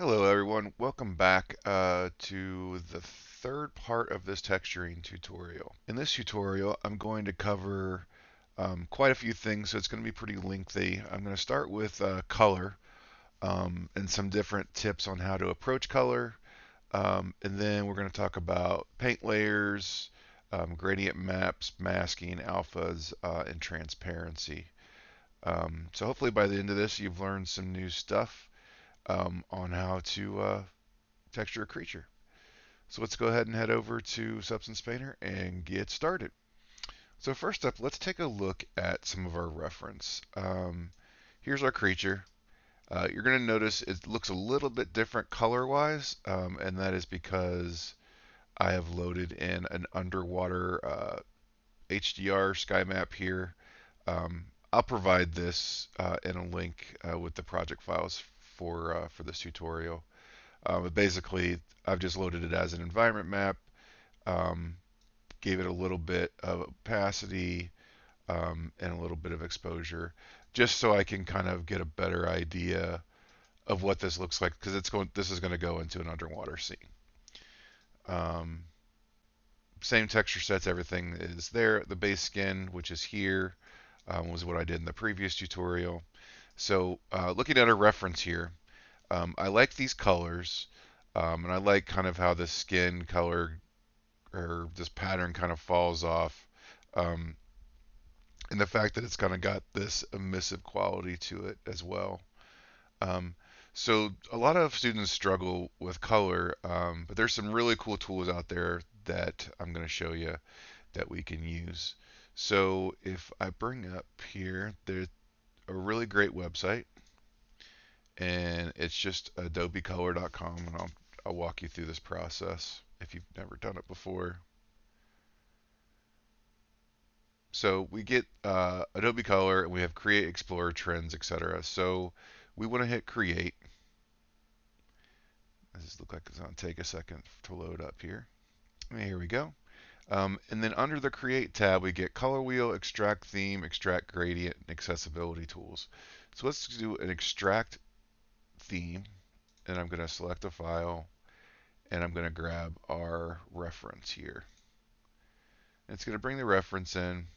Hello everyone, welcome back to the third part of this texturing tutorial. In this tutorial, I'm going to cover quite a few things, so it's going to be pretty lengthy. I'm going to start with color and some different tips on how to approach color, and then we're going to talk about paint layers, gradient maps, masking, alphas, and transparency. So hopefully by the end of this, you've learned some new stuff on how to texture a creature. So let's go ahead and head over to Substance Painter and get started. So first up, let's take a look at some of our reference. Here's our creature. You're going to notice it looks a little bit different color-wise, and that is because I have loaded in an underwater HDR sky map here. I'll provide this in a link with the project files for this tutorial. But basically, I've just loaded it as an environment map, um, gave it a little bit of opacity and a little bit of exposure, just so I can kind of get a better idea of what this looks like, because this is going to go into an underwater scene. Um, Same texture sets, everything is there. The base skin, which is here, was what I did in the previous tutorial. So looking at a reference here, I like these colors, and I like kind of how the skin color or this pattern kind of falls off, um, and the fact that it's kind of got this emissive quality to it as well. Um, so a lot of students struggle with color, but there's some really cool tools out there that I'm going to show you that we can use. So if I bring up here, there's a really great website, and it's just adobecolor.com, and I'll walk you through this process if you've never done it before. So we get Adobe Color, and we have Create, Explore, Trends, etc. So we want to hit Create. This looks like it's going to take a second to load up here. And here we go. And then under the Create tab, we get Color Wheel, Extract Theme, Extract Gradient, and Accessibility Tools. So let's do an Extract Theme, and I'm going to select a file, and I'm going to grab our reference here. And it's going to bring the reference in,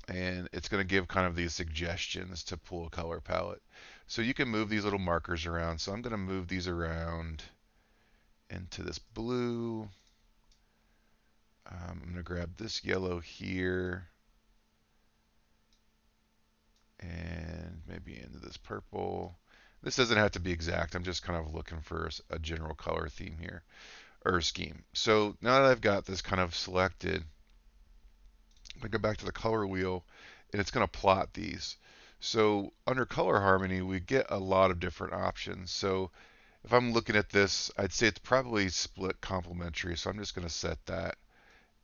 and it's going to give kind of these suggestions to pull a color palette. So you can move these little markers around. So I'm going to move these around into this blue. I'm going to grab this yellow here and maybe into this purple. This doesn't have to be exact. I'm just kind of looking for a general color theme here or scheme. So now that I've got this kind of selected, I'm going to go back to the color wheel, and it's going to plot these. So under color harmony, we get a lot of different options. So if I'm looking at this, I'd say it's probably split complementary. So I'm just going to set that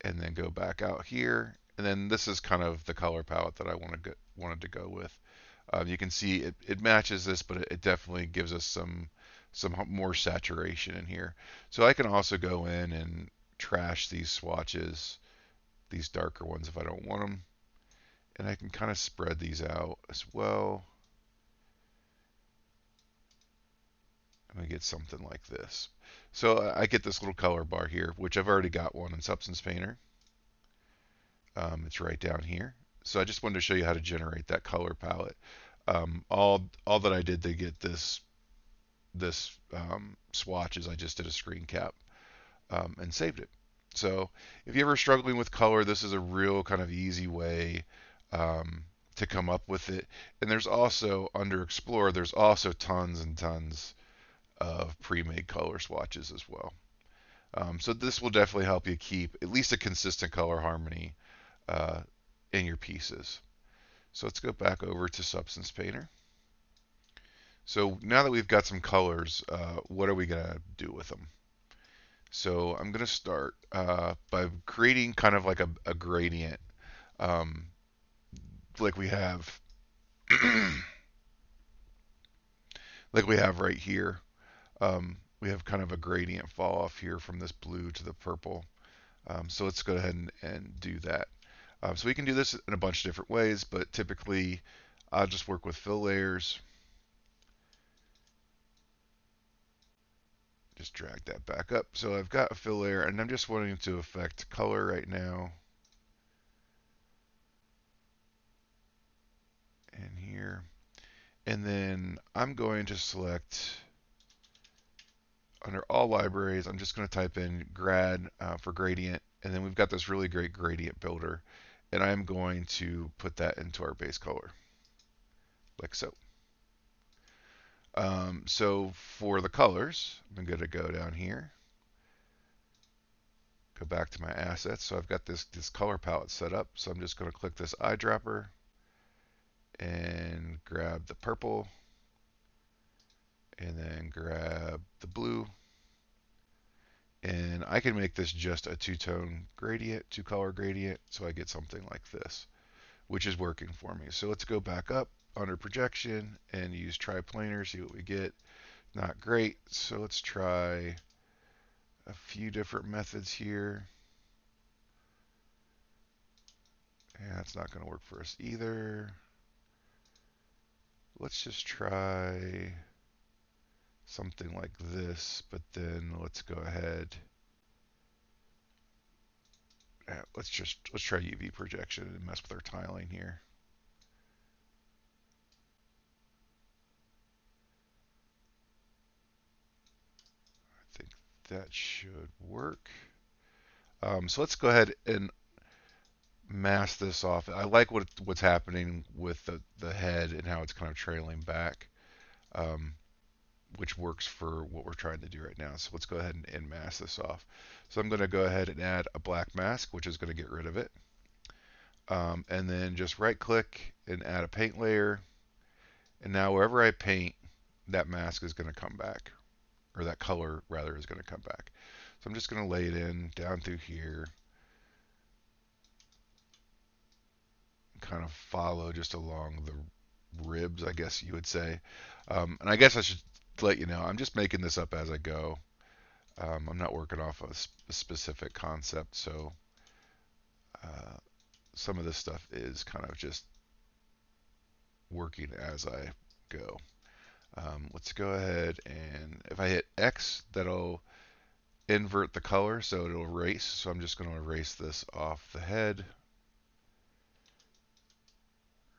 and then go back out here. And then this is kind of the color palette that I wanted to go with. You can see it matches this, but it definitely gives us some more saturation in here. So I can also go in and trash these swatches, these darker ones if I don't want them. And I can kind of spread these out as well. I'm going to get something like this. So I get this little color bar here, which I've already got one in Substance Painter. It's right down here. So I just wanted to show you how to generate that color palette. All that I did to get this swatch is I just did a screen cap and saved it. So if you're ever struggling with color, this is a real kind of easy way to come up with it. And there's also under Explore, there's also tons and tons of pre-made color swatches as well. So this will definitely help you keep at least a consistent color harmony uh, in your pieces. So let's go back over to Substance Painter. So now that we've got some colors, what are we going to do with them? So I'm going to start by creating kind of like a gradient, um, like we have, like we have right here. We have kind of a gradient fall off here from this blue to the purple. So let's go ahead and do that. So we can do this in a bunch of different ways, but typically I'll just work with fill layers. just drag that back up. So I've got a fill layer, and I'm just wanting to affect color right now. And here. And then I'm going to select, under all libraries, I'm just going to type in grad for gradient. And then we've got this really great gradient builder. And I'm going to put that into our base color, like so. So for the colors, I'm going to go down here, go back to my assets. So I've got this color palette set up. So I'm just going to click this eyedropper and grab the purple and then grab the blue. And I can make this just a two-tone gradient, two-color gradient, so I get something like this, which is working for me. So let's go back up under projection and use triplanar, see what we get. Not great, so let's try a few different methods here. And that's not going to work for us either. Let's just try something like this, but then let's go ahead. Let's try UV projection and mess with our tiling here. I think that should work. So let's go ahead and mask this off. I like what's happening with the head and how it's kind of trailing back, um, which works for what we're trying to do right now. So let's go ahead and mask this off. So I'm going to go ahead and add a black mask, which is going to get rid of it. And then just right click and add a paint layer. And now wherever I paint, that mask is going to come back, or that color rather is going to come back. So I'm just going to lay it in down through here, kind of follow just along the ribs, I guess you would say. And I guess I should let you know, I'm just making this up as I go. I'm not working off a specific concept, so some of this stuff is kind of just working as I go. Let's go ahead and if I hit X, that'll invert the color, so it'll erase. So I'm just going to erase this off the head,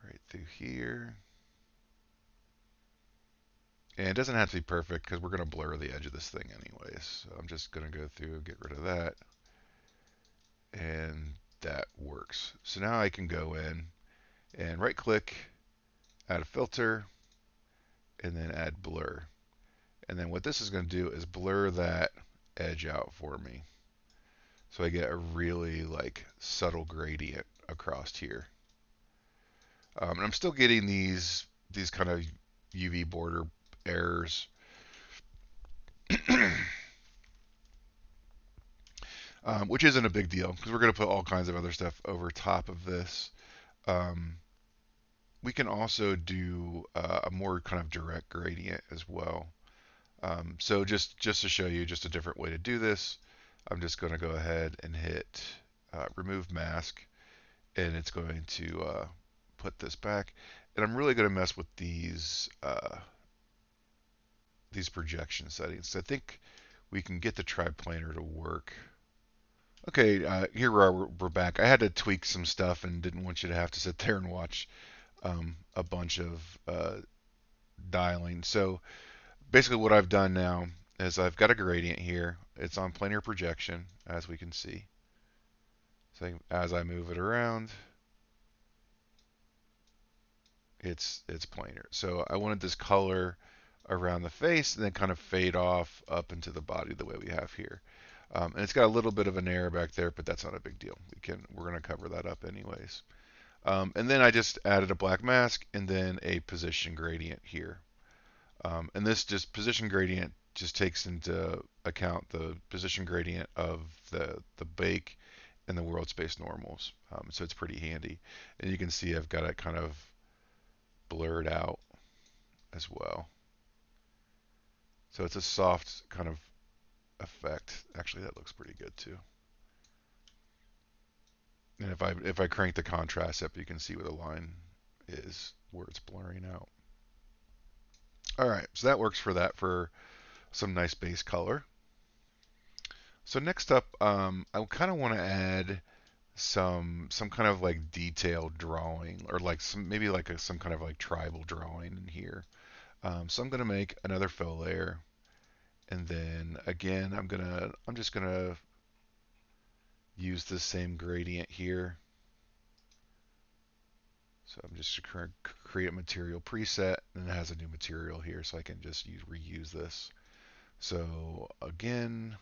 right through here. And it doesn't have to be perfect because we're going to blur the edge of this thing anyways. So I'm just going to go through and get rid of that. And that works. So now I can go in and right click, add a filter, and then add blur. And then what this is going to do is blur that edge out for me. So I get a really like subtle gradient across here. And I'm still getting these kind of UV border errors. Which isn't a big deal because we're going to put all kinds of other stuff over top of this. Um, we can also do a more kind of direct gradient as well. So just to show you just a different way to do this, I'm just going to go ahead and hit remove mask, and it's going to put this back. And I'm really going to mess with these projection settings. I think we can get the triplanar to work. Okay, here we're back. I had to tweak some stuff and didn't want you to have to sit there and watch a bunch of dialing. So basically what I've done now is I've got a gradient here. It's on planar projection, as we can see. So as I move it around, it's planar. So I wanted this color around the face and then kind of fade off up into the body the way we have here. And it's got a little bit of an error back there, but that's not a big deal. We're going to cover that up anyways. And then I just added a black mask and then a position gradient here. And this just position gradient just takes into account the position gradient of the bake and the world space normals. So it's pretty handy. And you can see I've got it kind of blurred out as well. So it's a soft kind of effect. Actually, that looks pretty good too. And if I crank the contrast up, you can see where the line is, where it's blurring out. All right, so that works for that for some nice base color. So next up, I kind of want to add some kind of like detailed drawing, or like some maybe like some kind of like tribal drawing in here. So I'm gonna make another fill layer, and then again I'm just gonna use the same gradient here. So I'm just going to create a material preset, and it has a new material here, so I can just reuse this. So again,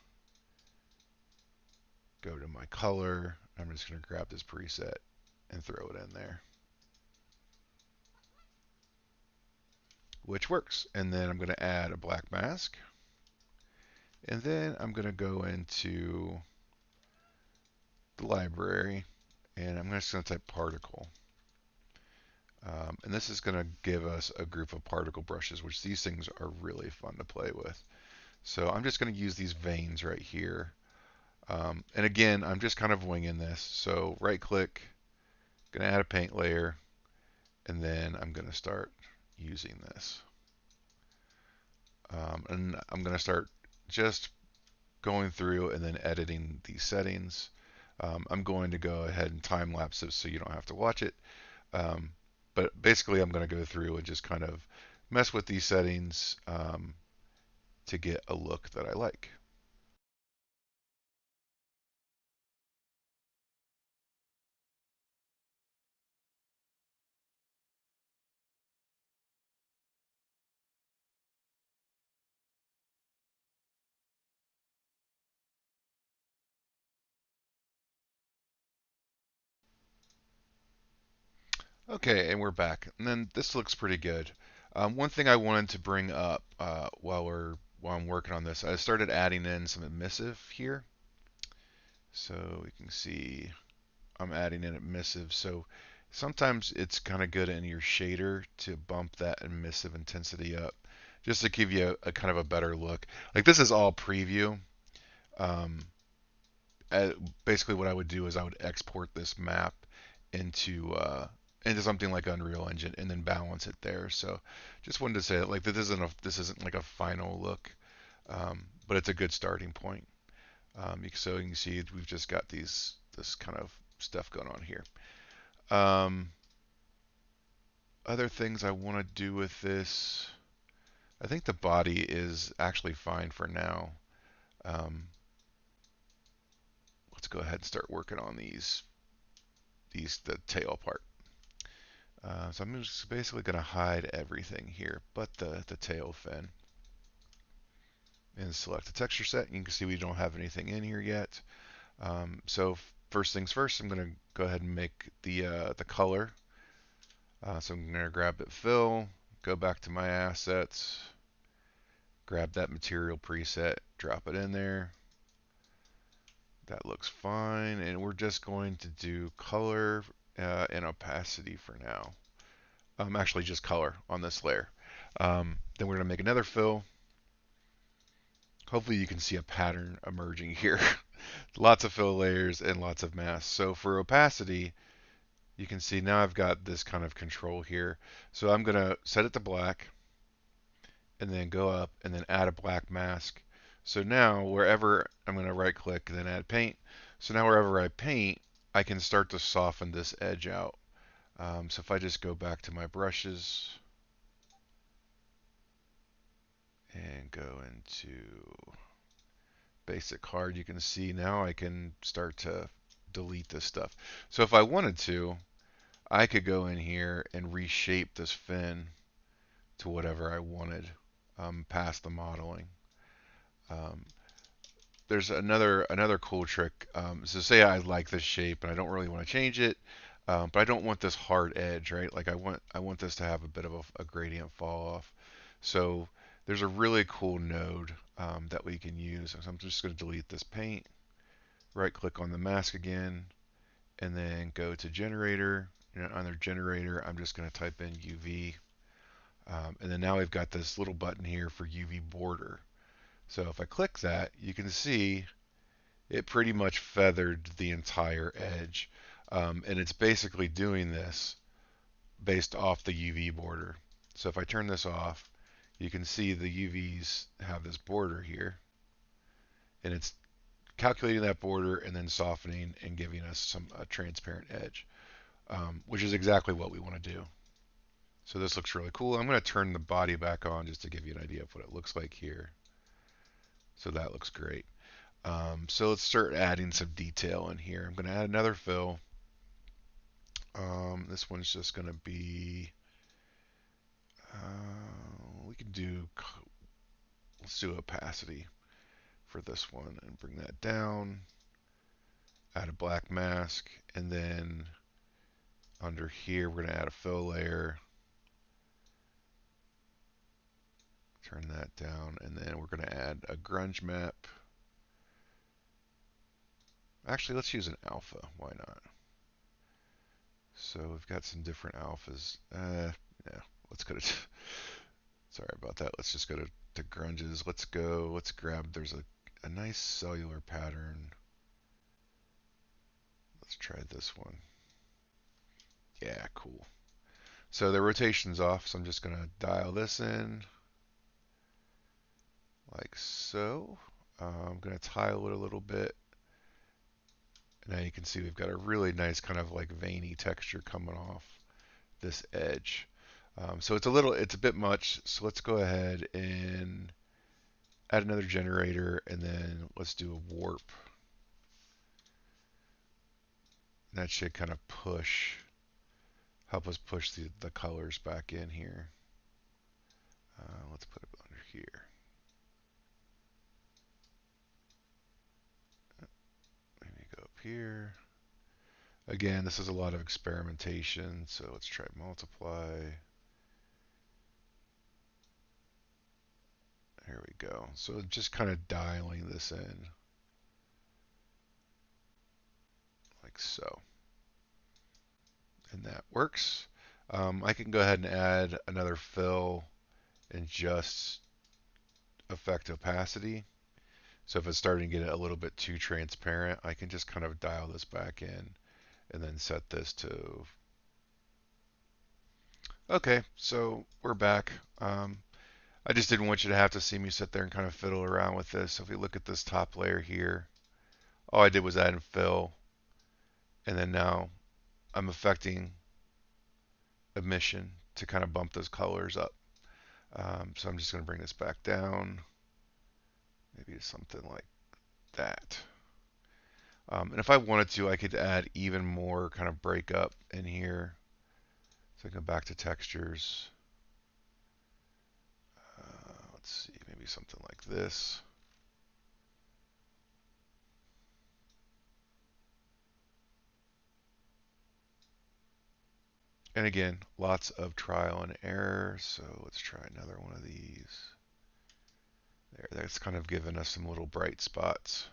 go to my color. I'm just going to grab this preset and throw it in there, which works. And then I'm going to add a black mask. And then I'm going to go into the library, and I'm just going to type particle. And this is going to give us a group of particle brushes, which these things are really fun to play with. So I'm just going to use these veins right here. And again, I'm just kind of winging this. So right click, going to add a paint layer, and then I'm going to start using this. And I'm going to start just going through and then editing these settings. I'm going to go ahead and time lapse it so you don't have to watch it. Um, but basically, I'm going to go through and just kind of mess with these settings to get a look that I like. Okay, and we're back. And then this looks pretty good. One thing I wanted to bring up while I'm working on this, I started adding in some emissive here. So you can see I'm adding in emissive. So sometimes it's kind of good in your shader to bump that emissive intensity up, just to give you a kind of a better look. Like this is all preview. Um, uh, Basically, what I would do is I would export this map into into something like Unreal Engine and then balance it there. So just wanted to say that like this isn't like a final look, but it's a good starting point. So you can see we've just got this kind of stuff going on here. Um, Other things I want to do with this, I think the body is actually fine for now. Um, let's go ahead and start working on the tail part. So I'm just basically going to hide everything here but the tail fin, and select the texture set. You can see we don't have anything in here yet. So first things first, I'm going to go ahead and make the color. So I'm going to grab that fill, go back to my assets, grab that material preset, drop it in there. That looks fine, and we're just going to do color and opacity for now. Actually, just color on this layer. Then we're going to make another fill. Hopefully you can see a pattern emerging here. Lots of fill layers and lots of masks. So for opacity, you can see now I've got this kind of control here. So I'm going to set it to black and then go up and then add a black mask. So now wherever I'm going to right click and then add paint. So now wherever I paint, I can start to soften this edge out. So if I just go back to my brushes and go into basic hard, you can see now I can start to delete this stuff. So if I wanted to, I could go in here and reshape this fin to whatever I wanted past the modeling. Um, there's another cool trick. So say I like this shape and I don't really want to change it, but I don't want this hard edge, right? Like I want this to have a bit of a gradient fall off. So there's a really cool node that we can use. So I'm just going to delete this paint, right click on the mask again, and then go to generator. Under generator, I'm just going to type in UV. And then now we've got this little button here for UV border. So if I click that, you can see it pretty much feathered the entire edge. And it's basically doing this based off the UV border. So if I turn this off, you can see the UVs have this border here, and it's calculating that border and then softening and giving us some transparent edge, which is exactly what we want to do. So this looks really cool. I'm going to turn the body back on just to give you an idea of what it looks like here. So that looks great. So let's start adding some detail in here. I'm going to add another fill. This one's just going to be, we can do, let's do opacity for this one and bring that down. Add a black mask, and then under here we're going to add a fill layer. Turn that down, and then we're going to add a grunge map. Actually, let's use an alpha. Why not? So we've got some different alphas. Yeah, let's go to. Sorry about that. Let's just go to grunges. Let's go. Let's grab. There's a nice cellular pattern. Let's try this one. Yeah, cool. So the rotation's off, so I'm just going to dial this in like so. I'm going to tile it a little bit. Now you can see we've got a really nice kind of like veiny texture coming off this edge. So it's a bit much. So let's go ahead and add another generator, and then let's do a warp. That should kind of help us push the colors back in here. Let's put it under here. Maybe go up here. Again, this is a lot of experimentation, so let's try multiply. There we go. So just kind of dialing this in like so. And that works. I can go ahead and add another fill and just affect opacity. So if it's starting to get a little bit too transparent, I can just kind of dial this back in and then set this to. Okay, so we're back. I just didn't want you to have to see me sit there and kind of fiddle around with this. So if we look at this top layer here, all I did was add and fill, and then now I'm affecting emission to kind of bump those colors up. So I'm just going to bring this back down, maybe to something like that. And if I wanted to, I could add even more kind of breakup in here. So I go back to textures. Let's see, maybe something like this. And again, lots of trial and error. So let's try another one of these. There, that's kind of given us some little bright spots.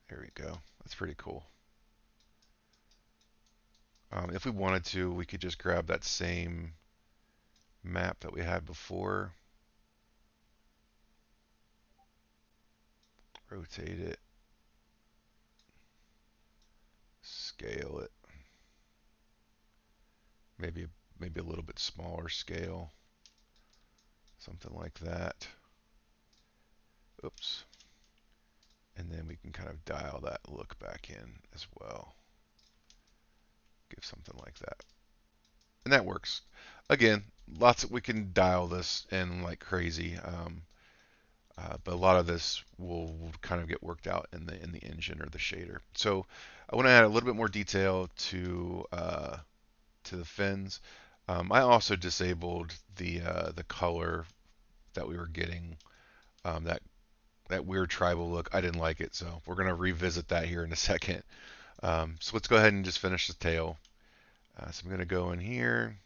There we go. That's pretty cool. If we wanted to, we could just grab that same map that we had before, rotate it, scale it, maybe maybe a little bit smaller scale, something like that. Oops. And then we can kind of dial that look back in as well. Give something like that. And that works. Again, we can dial this in like crazy. But a lot of this will kind of get worked out in the engine or the shader. So I want to add a little bit more detail to the fins. I also disabled the color that we were getting, that weird tribal look. I didn't like it, so we're going to revisit that here in a second. So let's go ahead and just finish the tail. So I'm going to go in here,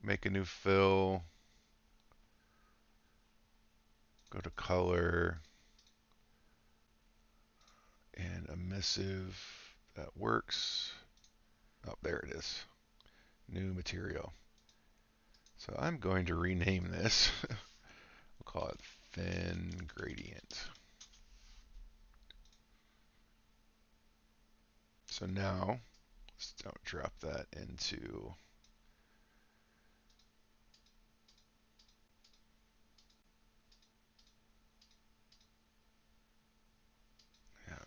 make a new fill, go to color, and emissive. That works. Oh, there it is. New material. So I'm going to rename this. We'll call it fin gradient. So now, let's drop that into.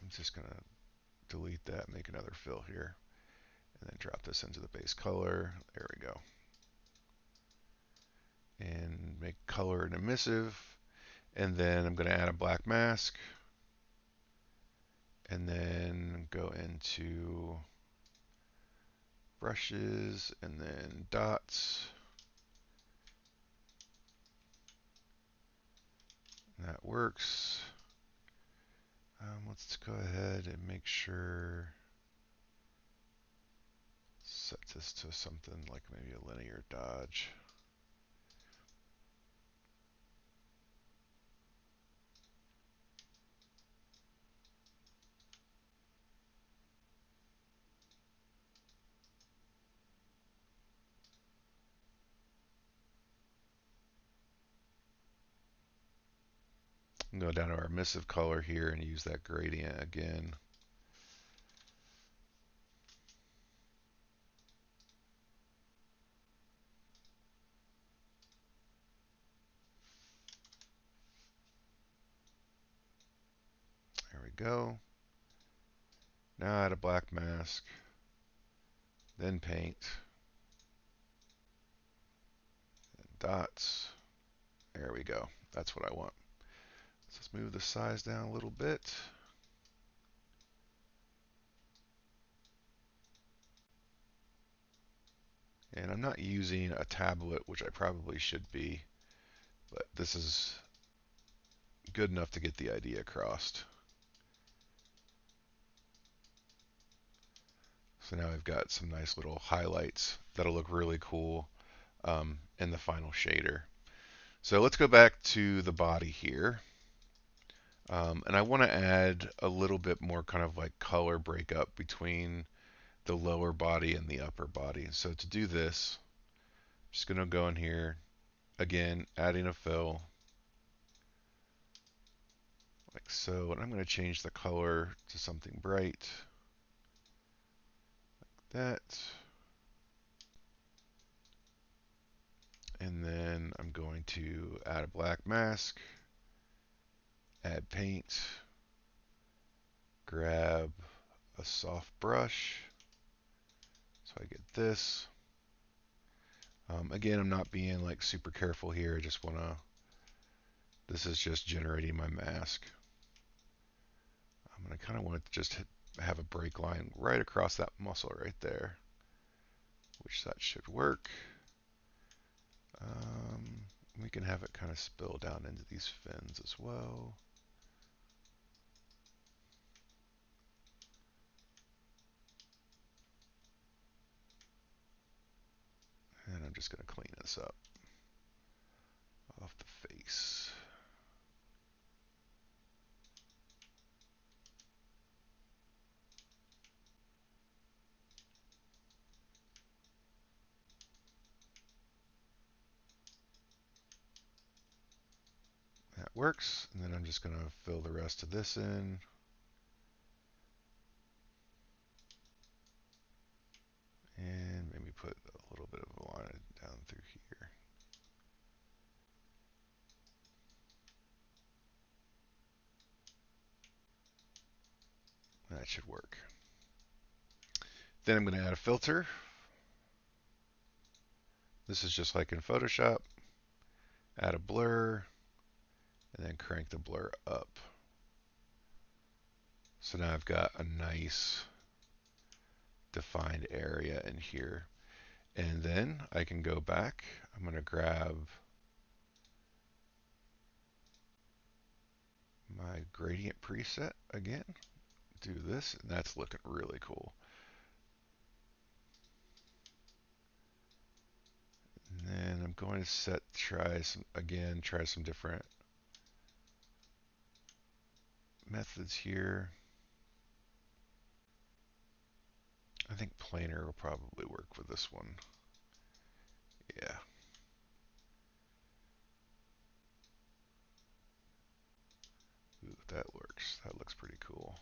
I'm just going to delete that, make another fill here, and then drop this into the base color. There we go. And make color an emissive. And then I'm going to add a black mask. And then go into brushes and then dots. That works. Let's go ahead and make sure, set this to something like maybe a linear dodge. Go down to our emissive color here and use that gradient again. There we go. Now add a black mask, then paint, and dots. There we go. That's what I want. So let's move the size down a little bit. And I'm not using a tablet, which I probably should be, but this is good enough to get the idea across. So now I've got some nice little highlights that'll look really cool in the final shader. So let's go back to the body here. And I want to add a little bit more kind of like color breakup between the lower body and the upper body. So to do this, I'm just going to go in here, again, adding a fill, like so. And I'm going to change the color to something bright, like that. And then I'm going to add a black mask, add paint, grab a soft brush, so I get this. Again, I'm not being like super careful here. I just want to, this is just generating my mask. I kind of want to just have a break line right across that muscle right there, which that should work. We can have it kind of spill down into these fins as well. And I'm just going to clean this up off the face. That works. And then I'm just going to fill the rest of this in. And maybe put a little bit of a line down through here. That should work. Then I'm going to add a filter. This is just like in Photoshop. Add a blur, and then crank the blur up. So now I've got a nice defined area in here. And then I can go back. I'm going to grab my gradient preset again, do this, and that's looking really cool. And then I'm going to try some different methods here. I think planar will probably work with this one. Yeah. Ooh, that works. That looks pretty cool.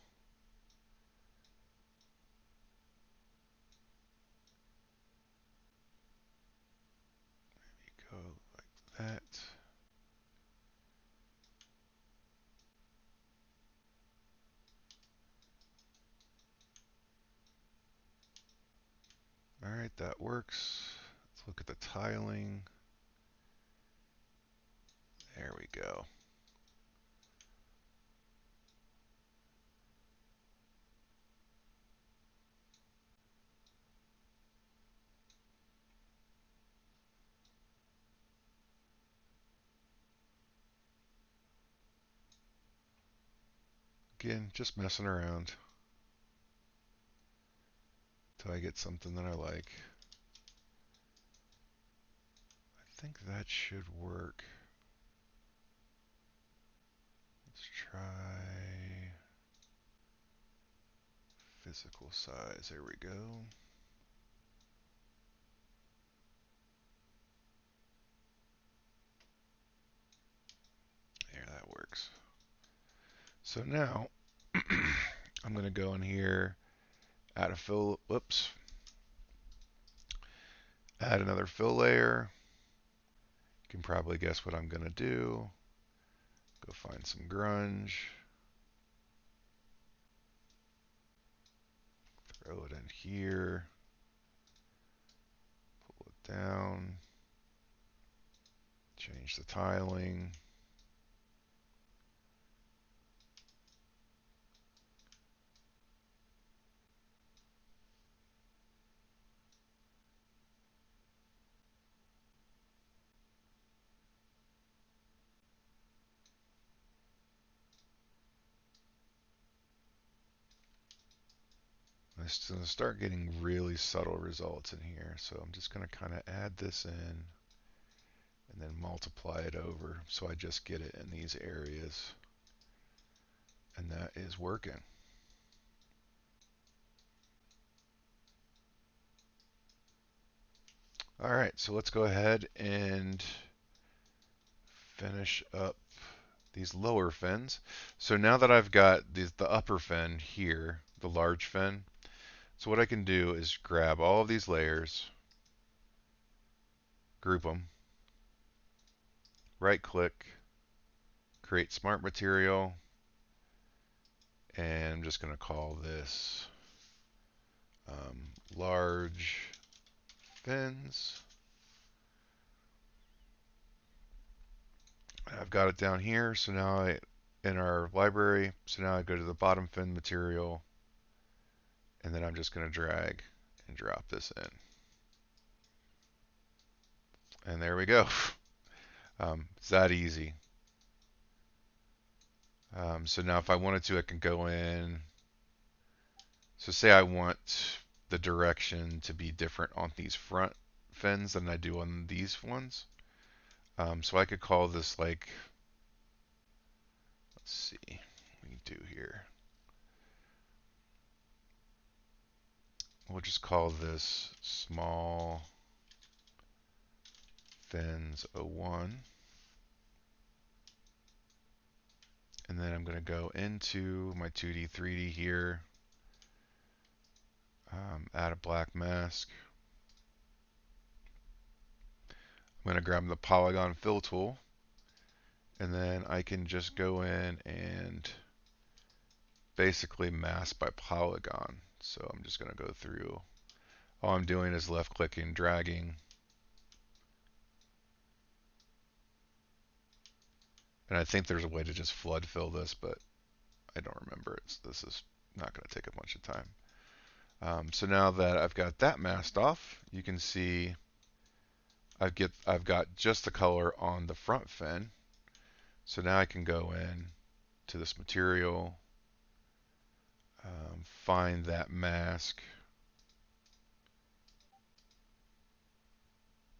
Maybe go like that. works. Let's look at the tiling. There we go. Again, just messing around till I get something that I like. I think that should work. Let's try physical size. There we go. There, that works. So now I'm going to go in here, add a fill, whoops, add another fill layer. You can probably guess what I'm going to do. Go find some grunge. Throw it in here. Pull it down. Change the tiling. It's going to start getting really subtle results in here. So I'm just going to kind of add this in and then multiply it over so I just get it in these areas. And that is working. All right, so let's go ahead and finish up these lower fins. So now that I've got the upper fin here, the large fin, so what I can do is grab all of these layers, group them, right click, create smart material, and I'm just going to call this large fins. I've got it down here, so now in our library, so now I go to the bottom fin material, and then I'm just going to drag and drop this in. And there we go. It's that easy. So now if I wanted to, I can go in. So say I want the direction to be different on these front fins than I do on these ones. So I could call this like, let's see, what we do here. We'll just call this small fins 01. And then I'm going to go into my 2D, 3D here, add a black mask. I'm going to grab the polygon fill tool, and then I can just go in and basically mask by polygon. So I'm just going to go through. All I'm doing is left clicking, dragging. And I think there's a way to just flood fill this, but I don't remember. This is not going to take a bunch of time. So now that I've got that masked off, you can see I've got just the color on the front fin. So now I can go in to this material, find that mask,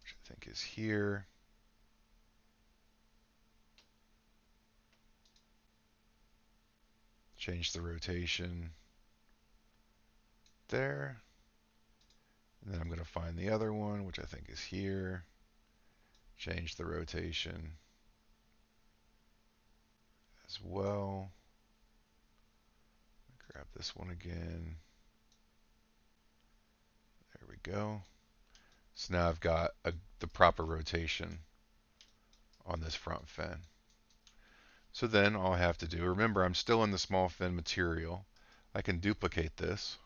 which I think is here. Change the rotation there. And then I'm going to find the other one, which I think is here. Change the rotation as well. Grab this one again. There we go. So now I've got the proper rotation on this front fin. So then all I have to do, remember I'm still in the small fin material. I can duplicate this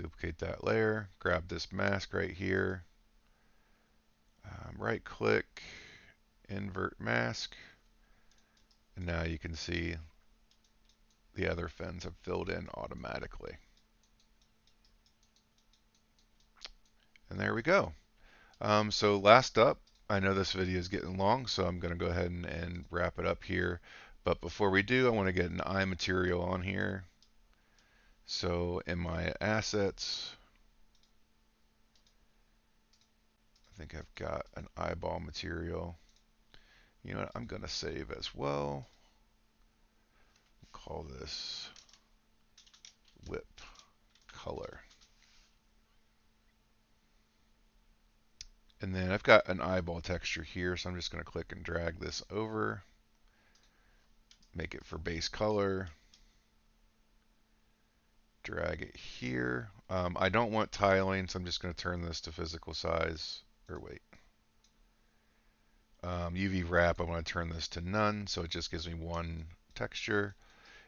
Duplicate that layer, grab this mask right here, right click, invert mask, and now you can see the other fins have filled in automatically. And there we go. So last up, I know this video is getting long, so I'm going to go ahead and wrap it up here. But before we do, I want to get an eye material on here. So in my assets, I think I've got an eyeball material. You know what? I'm going to save as well. Call this whip color. And then I've got an eyeball texture here, so I'm just going to click and drag this over, make it for base color, drag it here. I don't want tiling, so I'm just going to turn this to physical size, or wait. UV wrap, I want to turn this to none, so it just gives me one texture.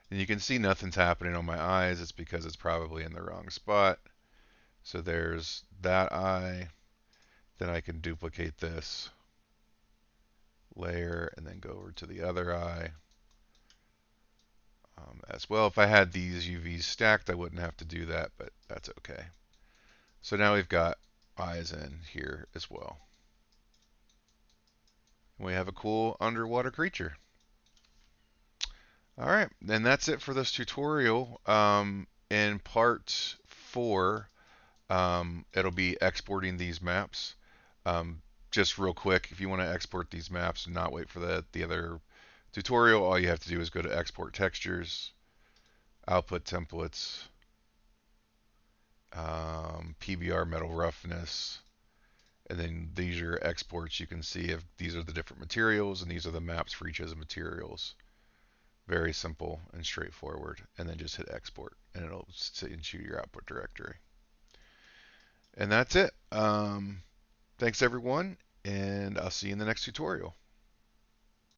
And you can see nothing's happening on my eyes. It's because it's probably in the wrong spot. So there's that eye. Then I can duplicate this layer and then go over to the other eye. As well, if I had these UVs stacked, I wouldn't have to do that, but that's okay. So now we've got eyes in here as well. We have a cool underwater creature. All right, and that's it for this tutorial. In part 4, it'll be exporting these maps. Just real quick, if you want to export these maps and not wait for the other tutorial, all you have to do is go to Export Textures, Output Templates, PBR Metal Roughness, and then these are exports. You can see if these are the different materials, and these are the maps for each of the materials. Very simple and straightforward. And then just hit export, and it'll sit into your output directory. And that's it. Thanks everyone, and I'll see you in the next tutorial.